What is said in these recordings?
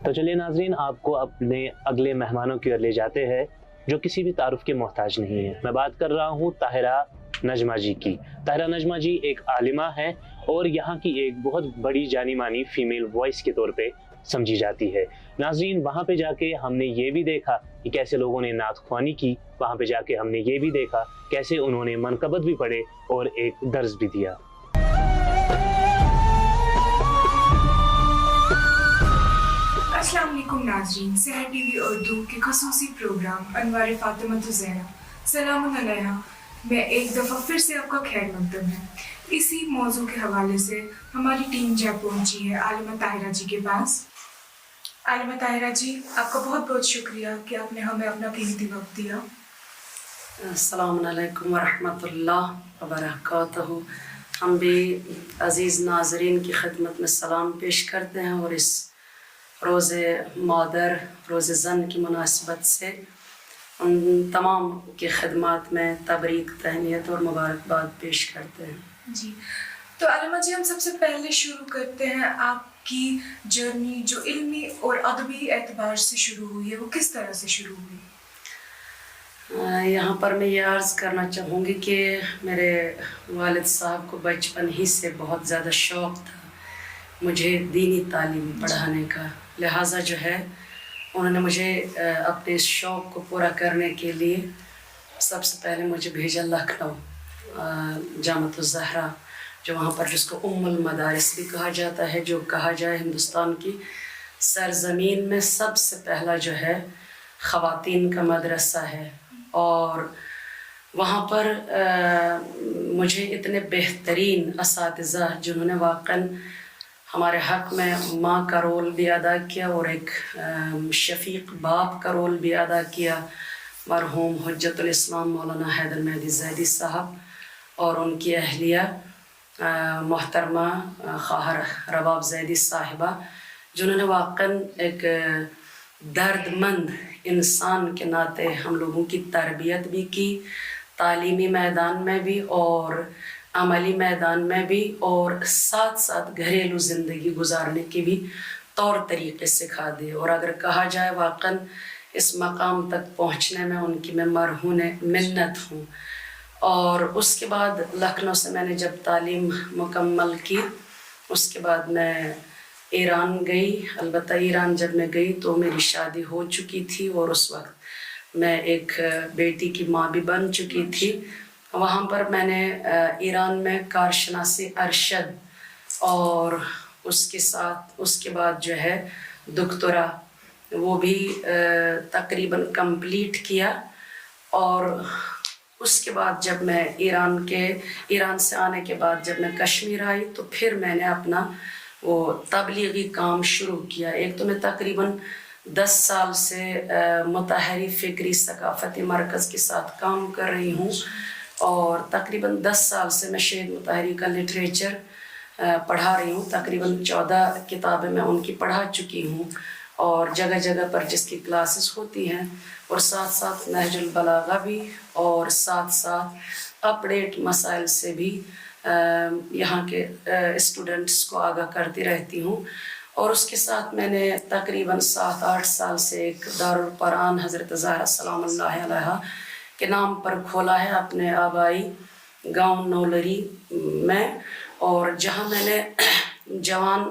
تو چلیے ناظرین، آپ کو اپنے اگلے مہمانوں کی اور لے جاتے ہیں جو کسی بھی تعارف کے محتاج نہیں ہیں۔ میں بات کر رہا ہوں طاہرہ نجمہ جی کی۔ طاہرہ نجمہ جی ایک عالمہ ہے اور یہاں کی ایک بہت بڑی جانی مانی فیمیل وائس کے طور پہ سمجھی جاتی ہے۔ ناظرین، وہاں پہ جا کے ہم نے یہ بھی دیکھا کہ کیسے لوگوں نے نعت خوانی کی، وہاں پہ جا کے ہم نے یہ بھی دیکھا کیسے انہوں نے منقبت بھی پڑھے اور ایک درس بھی دیا۔ السلام علیکم ناظرین، سحر ٹی وی اردو کے خصوصی پروگرام انوار فاطمہ زہرا سلام علیہ میں ایک دفعہ پھر سے آپ کا خیر مقدم ہے۔ اسی موضوع کے حوالے سے ہماری ٹیم جا پہنچی ہے عالمہ طاہرہ جی کے پاس۔ عالمہ طاہرہ جی، آپ کا بہت بہت شکریہ کہ آپ نے ہمیں اپنا قیمتی وقت دیا۔ السلام علیکم ورحمۃ اللہ وبرکاتہ۔ ہم بھی عزیز ناظرین کی خدمت میں سلام پیش کرتے ہیں اور اس روز مادر، روز زن کی مناسبت سے ان تمام کی خدمات میں تبریک، تہنیت اور مبارکباد پیش کرتے ہیں۔ جی تو عالمہ جی، ہم سب سے پہلے شروع کرتے ہیں آپ کی جرنی جو علمی اور ادبی اعتبار سے شروع ہوئی ہے، وہ کس طرح سے شروع ہوئی؟ یہاں پر میں یہ عرض کرنا چاہوں گی کہ میرے والد صاحب کو بچپن ہی سے بہت زیادہ شوق تھا مجھے دینی تعلیم پڑھانے کا، لہٰذا جو ہے انہوں نے مجھے اپنے اس شوق کو پورا کرنے کے لیے سب سے پہلے مجھے بھیجا لکھنؤ جامعۃ الزہرا، جو وہاں پر جس کو ام المدارس بھی کہا جاتا ہے، جو کہا جائے ہندوستان کی سرزمین میں سب سے پہلا جو ہے خواتین کا مدرسہ ہے۔ اور وہاں پر مجھے اتنے بہترین اساتذہ جنہوں نے واقعاً ہمارے حق میں ماں کا رول بھی ادا کیا اور ایک شفیق باپ کا رول بھی ادا کیا، مرحوم حجت الاسلام مولانا حیدر مہدی زیدی صاحب اور ان کی اہلیہ محترمہ خواہر رباب زیدی صاحبہ، جنہوں نے واقعاً ایک درد مند انسان کے ناطے ہم لوگوں کی تربیت بھی کی، تعلیمی میدان میں بھی اور عملی میدان میں بھی، اور ساتھ ساتھ گھریلو زندگی گزارنے کی بھی طور طریقے سکھا دے۔ اور اگر کہا جائے واقعاً اس مقام تک پہنچنے میں ان کی میں مرہون منت ہوں۔ اور اس کے بعد لکھنؤ سے میں نے جب تعلیم مکمل کی، اس کے بعد میں ایران گئی۔ البتہ ایران جب میں گئی تو میری شادی ہو چکی تھی اور اس وقت میں ایک بیٹی کی ماں بھی بن چکی تھی۔ وہاں پر میں نے ایران میں کارشناسی ارشد اور اس کے ساتھ اس کے بعد جو ہے دکتورا وہ بھی تقریباً کمپلیٹ کیا۔ اور اس کے بعد جب میں ایران سے آنے کے بعد جب میں کشمیر آئی تو پھر میں نے اپنا وہ تبلیغی کام شروع کیا۔ ایک تو میں تقریباً 10 سال سے متحری فکری ثقافتی مرکز کے ساتھ کام کر رہی ہوں، اور تقریباً 10 سال سے میں شہید متحری کا لٹریچر پڑھا رہی ہوں۔ تقریباً 14 کتابیں میں ان کی پڑھا چکی ہوں، اور جگہ جگہ پر جس کی کلاسز ہوتی ہیں، اور ساتھ ساتھ نہج البلاغہ بھی، اور ساتھ ساتھ اپڈیٹ مسائل سے بھی یہاں کے اسٹوڈنٹس کو آگاہ کرتی رہتی ہوں۔ اور اس کے ساتھ میں نے تقریباً 7-8 سال سے ایک دارالقرآن حضرت زہرا سلام اللہ علیہا کے نام پر کھولا ہے اپنے آبائی گاؤں نولری میں، اور جہاں میں نے جوان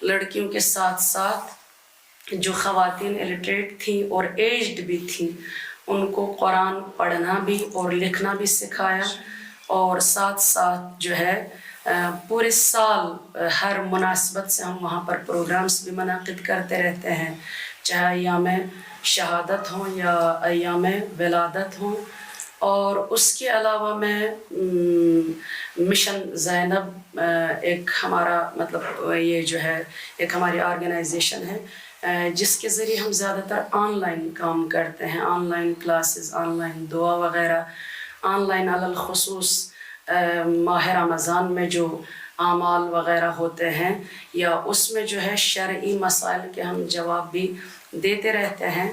لڑکیوں کے ساتھ ساتھ جو خواتین الٹریٹ تھیں اور ایجڈ بھی تھیں ان کو قرآن پڑھنا بھی اور لکھنا بھی سکھایا، اور ساتھ ساتھ جو ہے پورے سال ہر مناسبت سے ہم وہاں پر پروگرامز بھی منعقد کرتے رہتے ہیں، چاہے ایام شہادت ہوں یا ایام ولادت ہوں۔ اور اس کے علاوہ میں مشن زینب ایک ہمارا مطلب یہ جو ہے ایک ہماری آرگنائزیشن ہے جس کے ذریعے ہم زیادہ تر آن لائن کام کرتے ہیں، on line classes, on line دعا وغیرہ، آن لائن علی الخصوص ماہ رمضان میں جو اعمال وغیرہ ہوتے ہیں، یا اس میں جو ہے شرعی مسائل کے ہم جواب بھی دیتے رہتے ہیں۔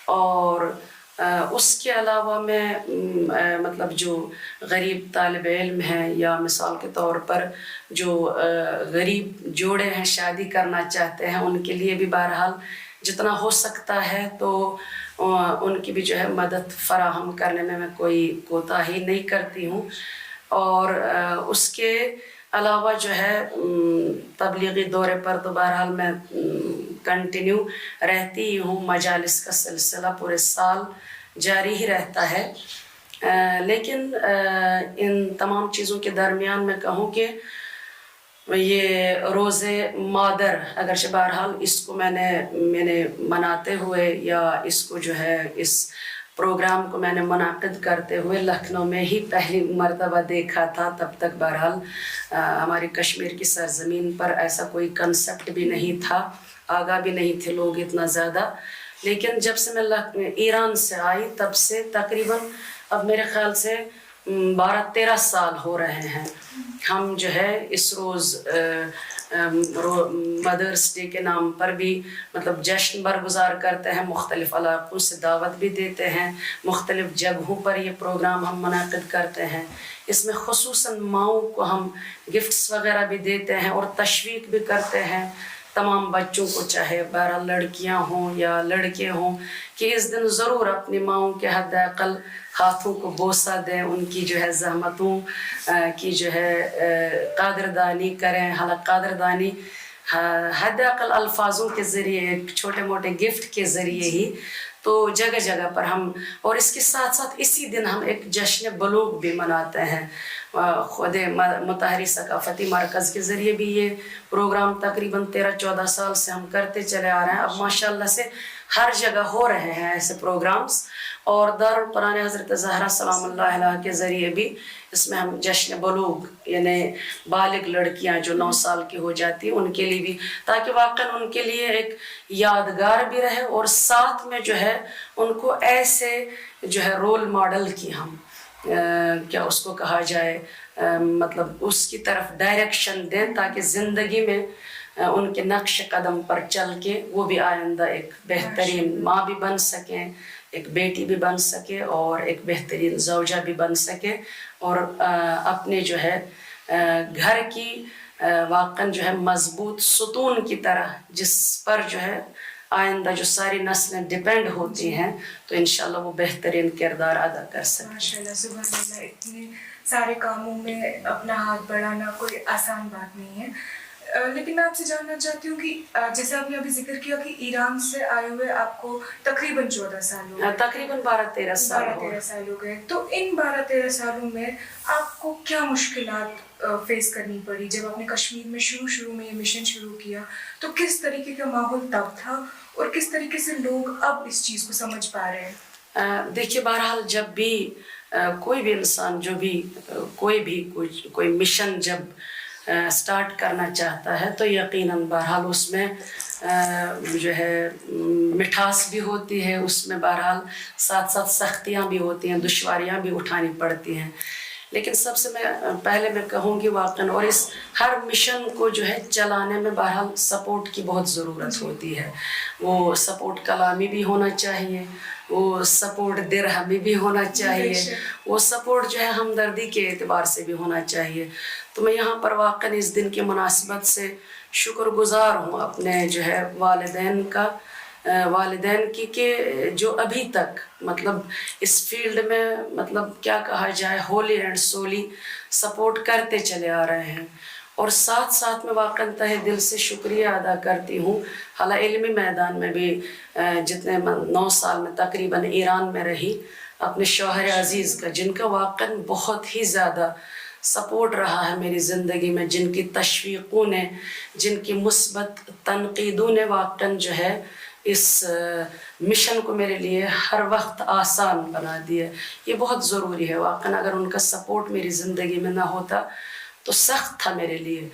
اور اس کے علاوہ میں مطلب جو غریب طالب علم ہیں یا مثال کے طور پر جو غریب جوڑے ہیں شادی کرنا چاہتے ہیں ان کے لیے بھی بہرحال جتنا ہو سکتا ہے تو ان کی بھی جو ہے مدد فراہم کرنے میں کوئی کوتاہی نہیں کرتی ہوں. اور اس کے علاوہ جو ہے تبلیغی دورے پر تو بہرحال میں کنٹینیو رہتی ہی ہوں. مجالس کا سلسلہ پورے سال جاری ہی رہتا ہے. لیکن ان تمام چیزوں کے درمیان میں کہوں کہ یہ روز مادر اگرچہ بہرحال اس کو میں نے مناتے ہوئے یا اس کو جو ہے اس پروگرام کو میں نے منعقد کرتے ہوئے لکھنؤ میں ہی پہلی مرتبہ دیکھا تھا. تب تک بہرحال ہماری کشمیر کی سرزمین پر ایسا کوئی کنسپٹ بھی نہیں تھا, آگاہ بھی نہیں تھے لوگ اتنا زیادہ. لیکن جب سے میں ایران سے آئی تب سے تقریباً اب میرے خیال سے 12-13 سال ہو رہے ہیں ہم جو ہے اس روز مدرس ڈے کے نام پر بھی مطلب جشن برگزار کرتے ہیں, مختلف علاقوں سے دعوت بھی دیتے ہیں, مختلف جگہوں پر یہ پروگرام ہم منعقد کرتے ہیں. اس میں خصوصاً ماؤں کو ہم گفٹس وغیرہ بھی دیتے ہیں اور تشویق بھی کرتے ہیں تمام بچوں کو, چاہے بہرحال لڑکیاں ہوں یا لڑکے ہوں, کہ اس دن ضرور اپنی ماؤں کے حد اقل ہاتھوں کو بوسہ دیں, ان کی جو ہے زحمتوں کی جو ہے قدردانی کریں. حالانکہ قدردانی حد اقل الفاظوں کے ذریعے, ایک چھوٹے موٹے گفٹ کے ذریعے ہی تو جگہ جگہ پر ہم, اور اس کے ساتھ ساتھ اسی دن ہم ایک جشن بلوغ بھی مناتے ہیں. خود متحری ثقافتی مرکز کے ذریعے بھی یہ پروگرام تقریباً 13-14 سال سے ہم کرتے چلے آ رہے ہیں. اب ماشاءاللہ سے ہر جگہ ہو رہے ہیں ایسے پروگرامز, اور دارالقرآن حضرت زہرا سلام اللہ علیہ کے ذریعے بھی اس میں ہم جشن بلوغ یعنی بالغ لڑکیاں جو 9 سال کی ہو جاتی ہیں ان کے لیے بھی, تاکہ واقعاً ان کے لیے ایک یادگار بھی رہے, اور ساتھ میں جو ہے ان کو ایسے جو ہے رول ماڈل کی ہم کیا اس کو کہا جائے مطلب اس کی طرف ڈائریکشن دیں, تاکہ زندگی میں ان کے نقش قدم پر چل کے وہ بھی آئندہ ایک بہترین ماں بھی بن سکیں, ایک بیٹی بھی بن سکے, اور ایک بہترین زوجہ بھی بن سکے, اور اپنے جو ہے گھر کی واقعاً جو ہے مضبوط ستون کی طرح جس پر جو ہے آئندہ جو ساری نسلیں ڈیپینڈ ہوتی ہیں تو انشاءاللہ وہ بہترین کردار ادا کر سکیں. ماشاءاللہ سبحان اللہ, اتنے سارے کاموں میں اپنا ہاتھ بڑھانا کوئی آسان بات نہیں ہے. لیکن میں آپ سے جاننا چاہتی ہوں کہ جیسے آپ نے ابھی ذکر کیا کہ ایران سے آئے ہوئے آپ کو تقریباً 14 سال ہو گئے, تقریباً 12-13 سال ہو گئے. تو ان 12-13 سالوں میں آپ کو کیا مشکلات فیس کرنی پڑی؟ جب آپ نے کشمیر میں شروع میں یہ مشن شروع کیا تو کس طریقے کا ماحول تب تھا, اور کس طریقے سے لوگ اب اس چیز کو سمجھ پا رہے ہیں؟ دیکھیے بہرحال جب بھی کوئی بھی انسان جو بھی کوئی مشن جب سٹارٹ کرنا چاہتا ہے تو یقیناً بہرحال اس میں جو ہے مٹھاس بھی ہوتی ہے, اس میں بہرحال ساتھ ساتھ سختیاں بھی ہوتی ہیں, دشواریاں بھی اٹھانی پڑتی ہیں. لیکن سب سے پہلے میں کہوں گی واقعاً, اور اس ہر مشن کو جو ہے چلانے میں بہرحال سپورٹ کی بہت ضرورت ہوتی ہے. وہ سپورٹ کلامی بھی ہونا چاہیے, وہ سپورٹ درہمی بھی ہونا چاہیے, وہ سپورٹ جو ہے ہمدردی کے اعتبار سے بھی ہونا چاہیے. تو میں یہاں پر واقعاً اس دن کی مناسبت سے شکر گزار ہوں اپنے جو ہے والدین کی کہ جو ابھی تک مطلب اس فیلڈ میں مطلب کیا کہا جائے ہولی اینڈ سولی سپورٹ کرتے چلے آ رہے ہیں. اور ساتھ ساتھ میں واقعاً تہہ دل سے شکریہ ادا کرتی ہوں حالانکہ علمی میدان میں بھی جتنے 9 سال میں تقریباً ایران میں رہی, اپنے شوہر عزیز کا جن کا واقعاً بہت ہی زیادہ سپورٹ رہا ہے میری زندگی میں, جن کی تشویقوں نے, جن کی مثبت تنقیدوں نے واقعاً جو ہے اس مشن کو میرے لیے ہر وقت آسان بنا دیا. یہ بہت ضروری ہے واقعاً, اگر ان کا سپورٹ میری زندگی میں نہ ہوتا تو سخت تھا میرے لیے.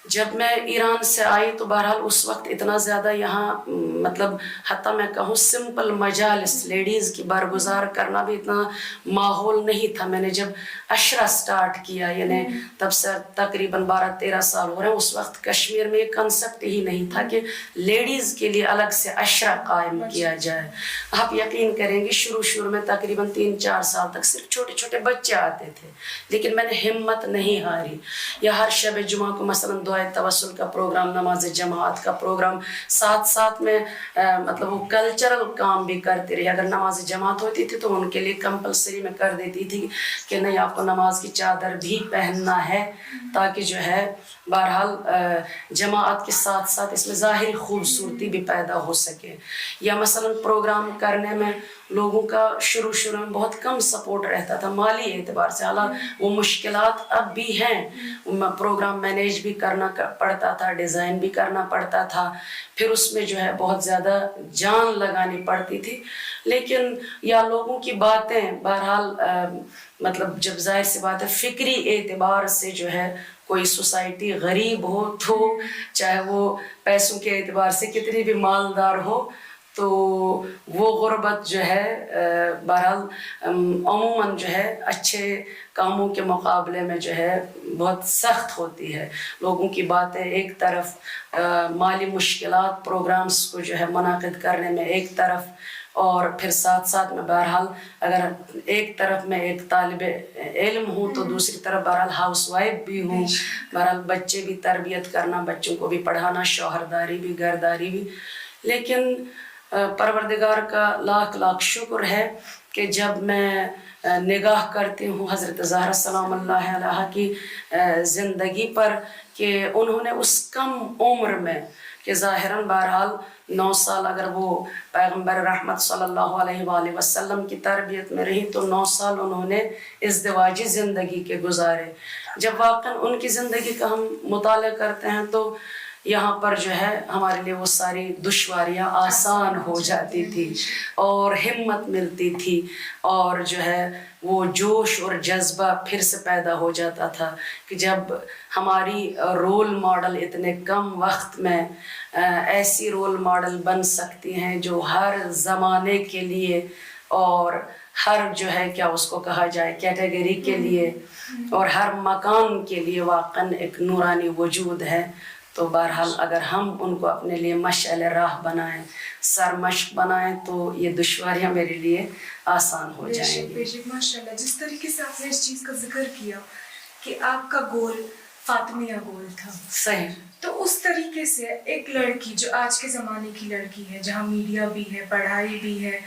جب میں ایران سے آئی تو بہرحال اس وقت اتنا زیادہ یہاں مطلب حتیٰ میں کہوں سمپل مجالس لیڈیز کی برگزار کرنا بھی اتنا ماحول نہیں تھا. میں نے جب عشرہ سٹارٹ کیا یعنی تب سے تقریباً 12-13 سال ہو رہے ہیں, اس وقت کشمیر میں یہ کنسپٹ ہی نہیں تھا کہ لیڈیز کے لیے الگ سے عشرہ قائم کیا جائے. آپ یقین کریں گے شروع میں تقریباً 3-4 سال تک صرف چھوٹے چھوٹے بچے آتے تھے, لیکن میں نے ہمت نہیں ہاری. یا ہر شب جمعہ کو مثلاً دعائے توسل کا پروگرام, نماز جماعت کا پروگرام, ساتھ میں مطلب وہ کلچرل کام بھی کرتے رہے. اگر نماز جماعت ہوتی تھی تو ان کے لیے کمپلسری میں کر دیتی تھی کہ نہیں آپ کو نماز کی چادر بھی پہننا ہے, تاکہ جو ہے بہرحال جماعت کے ساتھ ساتھ اس میں ظاہری خوبصورتی بھی پیدا ہو سکے. یا مثلا پروگرام کرنے میں لوگوں کا شروع میں بہت کم سپورٹ رہتا تھا مالی اعتبار سے, حالانکہ وہ مشکلات اب بھی ہیں. پروگرام مینیج بھی کرنا پڑتا تھا, ڈیزائن بھی کرنا پڑتا تھا, پھر اس میں جو ہے بہت زیادہ جان لگانی پڑتی تھی. لیکن یا لوگوں کی باتیں بہرحال مطلب جب ظاہر سی بات ہے فکری اعتبار سے جو ہے کوئی سوسائٹی غریب ہو تو چاہے وہ پیسوں کے اعتبار سے کتنی بھی مالدار ہو تو وہ غربت جو ہے بہرحال عموماً جو ہے اچھے کاموں کے مقابلے میں جو ہے بہت سخت ہوتی ہے. لوگوں کی باتیں ایک طرف, مالی مشکلات پروگرامز کو جو ہے منعقد کرنے میں ایک طرف, اور پھر ساتھ میں بہرحال اگر ایک طرف میں ایک طالب علم ہوں تو دوسری طرف بہرحال ہاؤس وائف بھی ہوں, بہرحال بچے بھی تربیت کرنا, بچوں کو بھی پڑھانا, شوہرداری بھی, گھرداری بھی. لیکن پروردگار کا لاکھ شکر ہے کہ جب میں نگاہ کرتی ہوں حضرت زہرا سلام اللہ علیہا کی زندگی پر کہ انہوں نے اس کم عمر میں کہ ظاہراً بہرحال 9 سال اگر وہ پیغمبر رحمت صلی اللہ علیہ وآلہ وسلم کی تربیت میں رہی تو 9 سال انہوں نے ازدواجی زندگی کے گزارے. جب واقعاً ان کی زندگی کا ہم مطالعہ کرتے ہیں تو یہاں پر جو ہے ہمارے لیے وہ ساری دشواریاں آسان ہو جاتی تھی اور ہمت ملتی تھی, اور جو ہے وہ جوش اور جذبہ پھر سے پیدا ہو جاتا تھا کہ جب ہماری رول ماڈل اتنے کم وقت میں ایسی رول ماڈل بن سکتی ہیں جو ہر زمانے کے لیے اور ہر جو ہے کیا اس کو کہا جائے کیٹیگری کے لیے اور ہر مکان کے لیے واقعاً ایک نورانی وجود ہے. تو بہرحال اگر ہم ان کو اپنے لیے مشعل راہ بنائیں, سرمشق بنائیں تو یہ دشواریاں میرے لیے آسان ہو جائیں گی. ماشاءاللہ, جس طریقے سے آپ نے اس چیز کا ذکر کیا کہ آپ کا گول فاطمیہ گول تھا, صحیح, تو اس طریقے سے ایک لڑکی جو آج کے زمانے کی لڑکی ہے, جہاں میڈیا بھی ہے, پڑھائی بھی ہے,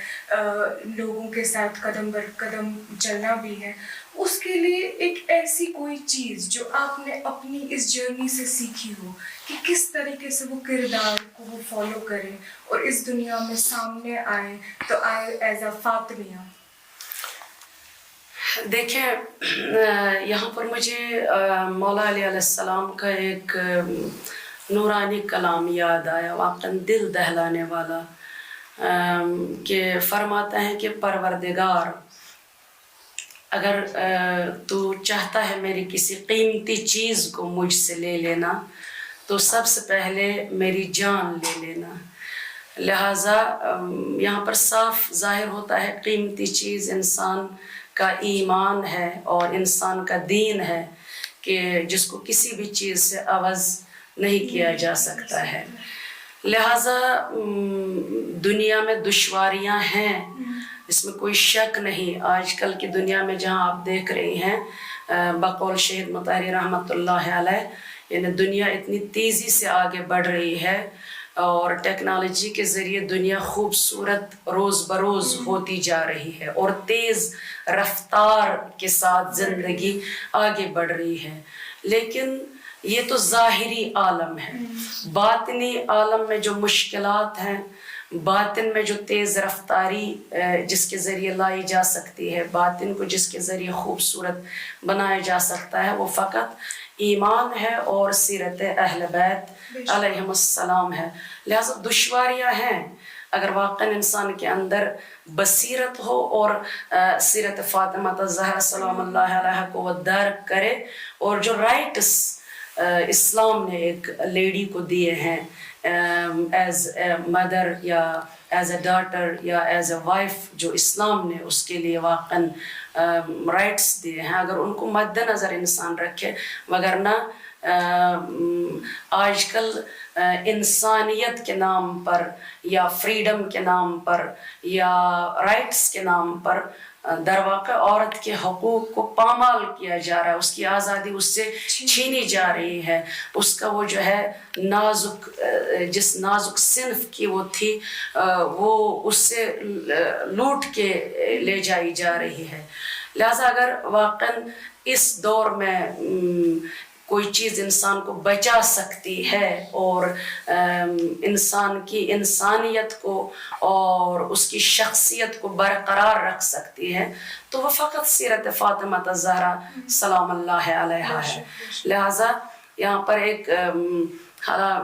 لوگوں کے ساتھ قدم بر قدم چلنا بھی ہے, اس کے لیے ایک ایسی کوئی چیز جو آپ نے اپنی اس جرنی سے سیکھی ہو کہ کس طریقے سے وہ کردار کو وہ فالو کریں اور اس دنیا میں سامنے آئیں تو آئے ایز اے فاطمیہ. دیکھیں یہاں پر مجھے مولا علیہ السلام کا ایک نورانی کلام یاد آیا, واقعاً دل دہلانے والا, کہ فرماتے ہیں کہ پروردگار اگر تو چاہتا ہے میری کسی قیمتی چیز کو مجھ سے لے لینا تو سب سے پہلے میری جان لے لینا. لہٰذا یہاں پر صاف ظاہر ہوتا ہے قیمتی چیز انسان کا ایمان ہے اور انسان کا دین ہے کہ جس کو کسی بھی چیز سے عوض نہیں کیا جا سکتا ہے. لہٰذا دنیا میں دشواریاں ہیں, اس میں کوئی شک نہیں. آج کل کی دنیا میں جہاں آپ دیکھ رہی ہیں بقول شہید مطہری رحمۃ اللہ علیہ, یعنی دنیا اتنی تیزی سے آگے بڑھ رہی ہے اور ٹیکنالوجی کے ذریعے دنیا خوبصورت روز بروز ہوتی جا رہی ہے اور تیز رفتار کے ساتھ زندگی آگے بڑھ رہی ہے. لیکن یہ تو ظاہری عالم ہے. باطنی عالم میں جو مشکلات ہیں, باطن میں جو تیز رفتاری جس کے ذریعے لائی جا سکتی ہے, باطن کو جس کے ذریعے خوبصورت بنایا جا سکتا ہے, وہ فقط ایمان ہے اور سیرت اہل بیت علیہم السلام ہے. لہذا دشواریاں ہیں. اگر واقعاً انسان کے اندر بصیرت ہو اور سیرت فاطمہ الزہرا سلام اللہ علیہا کو وہ درک کرے اور جو رائٹس اسلام نے ایک لیڈی کو دیے ہیں ایز اے مدر یا ایز اے ڈاٹر یا ایز اے وائف، جو اسلام نے اس کے لیے واقعاً رائٹس دیے ہیں، اگر ان کو مد نظر انسان رکھے، وگرنہ آج کل انسانیت کے نام پر یا فریڈم کے نام پر یا رائٹس کے نام پر درواقع عورت کے حقوق کو پامال کیا جا رہا ہے، اس کی آزادی اس سے چھینی جا رہی ہے، اس کا وہ جو ہے نازک جس نازک صنف کی وہ تھی وہ اس سے لوٹ کے لے جائی جا رہی ہے۔ لہذا اگر واقعاً اس دور میں کوئی چیز انسان کو بچا سکتی ہے اور انسان کی انسانیت کو اور اس کی شخصیت کو برقرار رکھ سکتی ہے تو وہ فقط سیرت فاطمہ الزہرا سلام اللہ علیہا ہے۔ لہٰذا یہاں پر ایک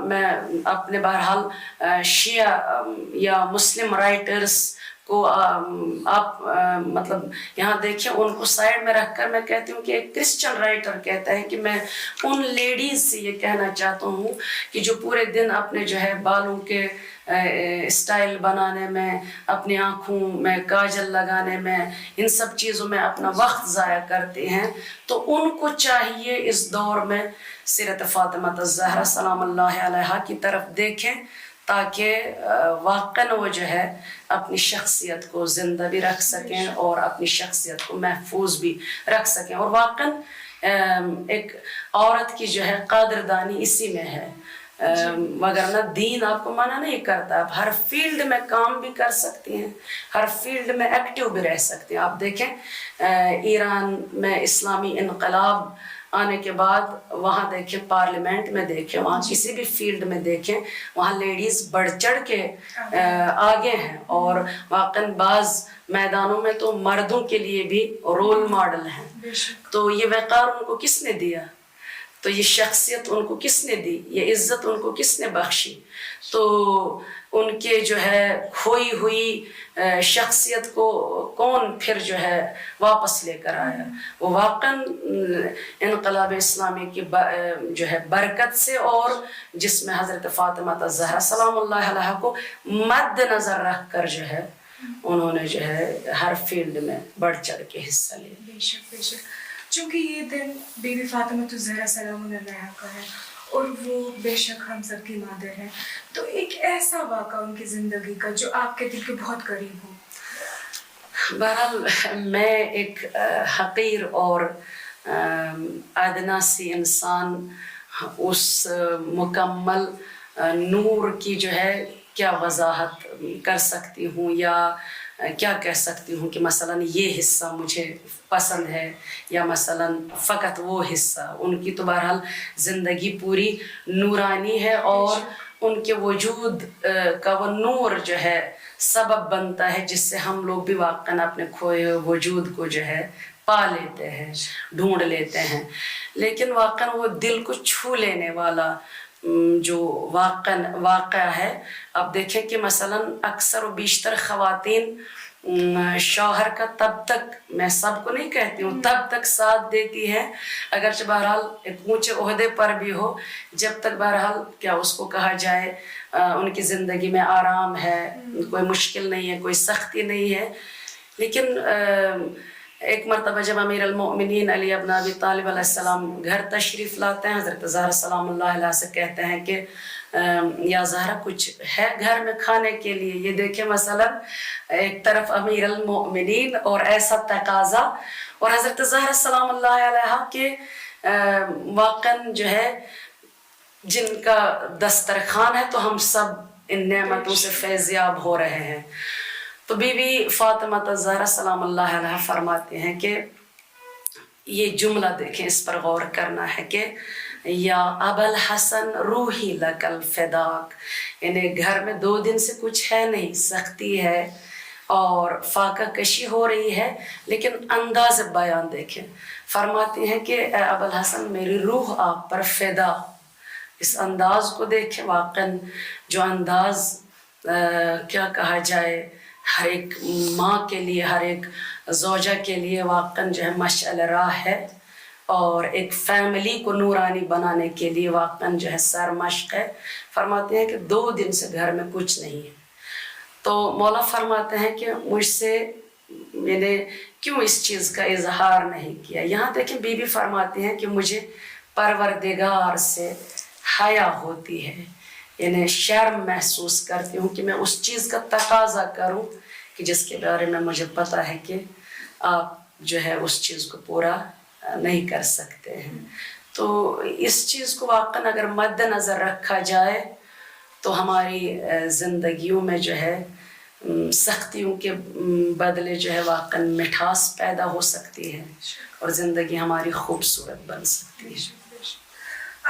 میں اپنے بہرحال شیعہ یا مسلم رائٹرز کو آپ مطلب یہاں دیکھیں، ان کو سائڈ میں رکھ کر میں کہتی ہوں کہ ایک کرسچن رائٹر کہتا ہے کہ میں ان لیڈیز سے یہ کہنا چاہتا ہوں کہ جو پورے دن اپنے جو ہے بالوں کے اسٹائل بنانے میں، اپنی آنکھوں میں کاجل لگانے میں، ان سب چیزوں میں اپنا وقت ضائع کرتے ہیں، تو ان کو چاہیے اس دور میں سیرت فاطمہ الزہرا سلام اللہ علیہا کی طرف دیکھیں تاکہ واقعاً وہ جو ہے اپنی شخصیت کو زندہ بھی رکھ سکیں اور اپنی شخصیت کو محفوظ بھی رکھ سکیں۔ اور واقعاً ایک عورت کی جو ہے قدردانی اسی میں ہے، وگرنہ دین آپ کو منع نہیں کرتا، آپ ہر فیلڈ میں کام بھی کر سکتی ہیں، ہر فیلڈ میں ایکٹیو بھی رہ سکتے ہیں۔ آپ دیکھیں ایران میں اسلامی انقلاب آنے کے بعد وہاں دیکھیں، پارلیمنٹ میں دیکھیں، وہاں کسی بھی فیلڈ میں دیکھیں، وہاں لیڈیز بڑھ چڑھ کے آگے ہیں، اور واقعاً بعض میدانوں میں تو مردوں کے لیے بھی رول ماڈل ہیں۔ تو یہ وقار ان کو کس نے دیا؟ تو یہ شخصیت ان کو کس نے دی؟ یہ عزت ان کو کس نے بخشی؟ تو ان کے جو ہے کھوئی ہوئی شخصیت کو کون پھر جو ہے واپس لے کر آیا؟ وہ واقعاً انقلاب اسلامی کی جو ہے برکت سے، اور جس میں حضرت فاطمہ الزہرا سلام اللہ علیہا کو مد نظر رکھ کر جو ہے انہوں نے جو ہے ہر فیلڈ میں بڑھ چڑھ کے حصہ لیا۔ بے شک بے شک، چونکہ یہ دن بی بی فاطمہ الزہرا سلام اللہ علیہا کا ہے اور وہ بے شک ہم سب کی مادر ہیں، تو ایک ایسا واقعہ ان کی زندگی کا جو آپ کے دل کے بہت قریب ہو۔ بہرحال میں ایک حقیر اور ادنا سی انسان اس مکمل نور کی جو ہے کیا وضاحت کر سکتی ہوں یا کیا کہہ سکتی ہوں کہ مثلاً یہ حصہ مجھے پسند ہے یا مثلاً فقط وہ حصہ۔ ان کی تو بہرحال زندگی پوری نورانی ہے، اور ان کے وجود کا وہ نور جو ہے سبب بنتا ہے جس سے ہم لوگ بھی واقعاً اپنے کھوئے ہوئے وجود کو جو ہے پا لیتے ہیں، ڈھونڈ لیتے ہیں۔ لیکن واقعاً وہ دل کو چھو لینے والا جو واقعہ ہے، اب دیکھیں کہ مثلاً اکثر و بیشتر خواتین شوہر کا تب تک، میں سب کو نہیں کہتی ہوں، تب تک ساتھ دیتی ہے اگرچہ بہرحال ایک اونچے عہدے پر بھی ہو، جب تک بہرحال کیا اس کو کہا جائے ان کی زندگی میں آرام ہے، کوئی مشکل نہیں ہے، کوئی سختی نہیں ہے۔ لیکن ایک مرتبہ جب امیر المؤمنین علی ابن ابی طالب علیہ السلام گھر تشریف لاتے ہیں، حضرت زہرا سلام اللہ علیہ سے کہتے ہیں کہ یا زہرا کچھ ہے گھر میں کھانے کے لیے؟ یہ دیکھیں مثلا ایک طرف امیر المؤمنین اور ایسا تقاضا، اور حضرت زہرا سلام اللہ علیہ کے واقعاً جو ہے جن کا دسترخوان ہے تو ہم سب ان نعمتوں سے فیضیاب ہو رہے ہیں۔ تو بی بی فاطمہ الزہرا سلام اللہ علیہ فرماتے ہیں کہ یہ جملہ دیکھیں، اس پر غور کرنا ہے کہ یا ابا الحسن روحی لک الفداک، یعنی گھر میں 2 دن سے کچھ ہے نہیں، سختی ہے اور فاقہ کشی ہو رہی ہے، لیکن انداز بیان دیکھیں، فرماتے ہیں کہ اے ابا الحسن میری روح آپ پر فدا۔ اس انداز کو دیکھیں، واقعاً جو انداز کیا کہا جائے، ہر ایک ماں کے لیے، ہر ایک زوجہ کے لیے واقعاً جو ہے مشعل راہ ہے۔ اور ایک فیملی کو نورانی بنانے کے لیے واقعاً جو ہے سر مشق ہے. فرماتے ہیں کہ 2 دن سے گھر میں کچھ نہیں ہے. تو مولا فرماتے ہیں کہ مجھ سے میں نے کیوں اس چیز کا اظہار نہیں کیا. یہاں دیکھیں بی بی فرماتی ہیں کہ مجھے پروردگار سے حیا ہوتی ہے، یعنی شرم محسوس کرتی ہوں کہ میں اس چیز کا تقاضا کروں کہ جس کے بارے میں مجھے پتہ ہے کہ آپ جو ہے اس چیز کو پورا نہیں کر سکتے ہیں. تو اس چیز کو واقعاً اگر مد نظر رکھا جائے تو ہماری زندگیوں میں جو ہے سختیوں کے بدلے جو ہے واقعاً مٹھاس پیدا ہو سکتی ہے اور زندگی ہماری خوبصورت بن سکتی ہے.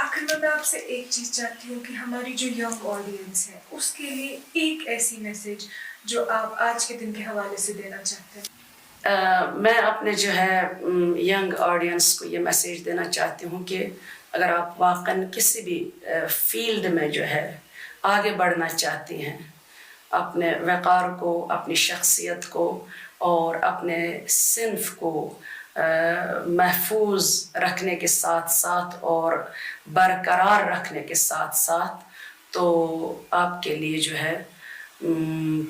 آخر میں آپ سے ایک چیز چاہتی ہوں کہ ہماری جو ینگ آڈینس ہے اس کے لیے ایک ایسی میسیج جو آپ آج کے دن کے حوالے سے دینا چاہتے ہیں. میں اپنے جو ہے ینگ آڈینس کو یہ میسیج دینا چاہتی ہوں کہ اگر آپ واقعاً کسی بھی فیلڈ میں جو ہے آگے بڑھنا چاہتی ہیں، اپنے وقار کو، اپنی شخصیت کو اور اپنے صنف کو محفوظ رکھنے کے ساتھ ساتھ اور برقرار رکھنے کے ساتھ ساتھ، تو آپ کے لیے جو ہے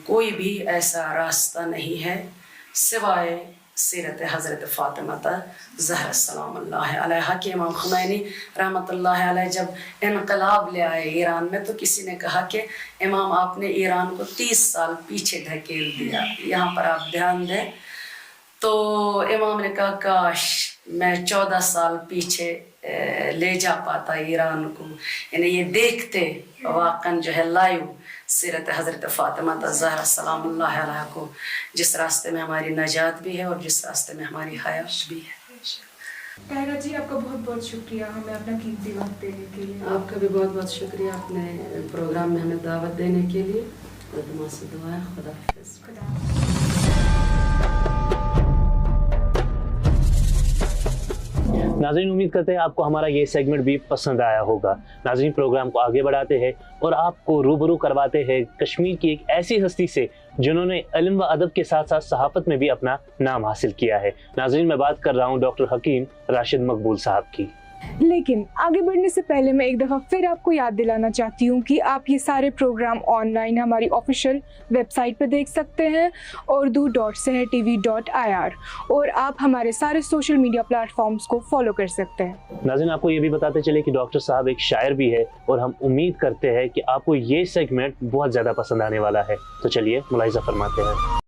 کوئی بھی ایسا راستہ نہیں ہے سوائے سیرت حضرت فاطمہ زہرا سلام اللہ علیہا کہ امام خمینی رحمۃ اللہ علیہ جب انقلاب لے آئے ایران میں تو کسی نے کہا کہ امام آپ نے ایران کو 30 سال پیچھے دھکیل دیا. یہاں پر آپ دھیان دیں تو امام نے کہا کاش میں 14 سال پیچھے لے جا پاتا ایران کو، یعنی یہ دیکھتے واقعاً جو ہے لائیو سیرت حضرت فاطمہ زہرا سلام اللہ علیہ کو، جس راستے میں ہماری نجات بھی ہے اور جس راستے میں ہماری حیات بھی ہے. طاہرہ جی آپ کا بہت بہت شکریہ ہمیں اپنا قیمتی وقت دینے کے لیے. آپ کا بھی بہت بہت شکریہ اپنے پروگرام میں ہمیں دعوت دینے کے لیے. خدا سے دعا ہے. خدا حافظ. ناظرین امید کرتے ہیں آپ کو ہمارا یہ سیگمنٹ بھی پسند آیا ہوگا. ناظرین پروگرام کو آگے بڑھاتے ہیں اور آپ کو روبرو کرواتے ہیں کشمیر کی ایک ایسی ہستی سے جنہوں نے علم و ادب کے ساتھ ساتھ صحافت میں بھی اپنا نام حاصل کیا ہے. ناظرین میں بات کر رہا ہوں ڈاکٹر حکیم راشد مقبول صاحب کی. لیکن آگے بڑھنے سے پہلے میں ایک دفعہ پھر آپ کو یاد دلانا چاہتی ہوں کہ آپ یہ سارے پروگرام آن لائن ہماری آفیشیل ویب سائٹ پہ دیکھ سکتے ہیں urdu.sehertv.ir، اور آپ ہمارے سارے سوشل میڈیا پلیٹ فارمز کو فالو کر سکتے ہیں. ناظرین آپ کو یہ بھی بتاتے چلے کہ ڈاکٹر صاحب ایک شاعر بھی ہے اور ہم امید کرتے ہیں کہ آپ کو یہ سیگمنٹ بہت زیادہ پسند آنے والا ہے. تو چلیے ملاحظہ فرماتے ہیں.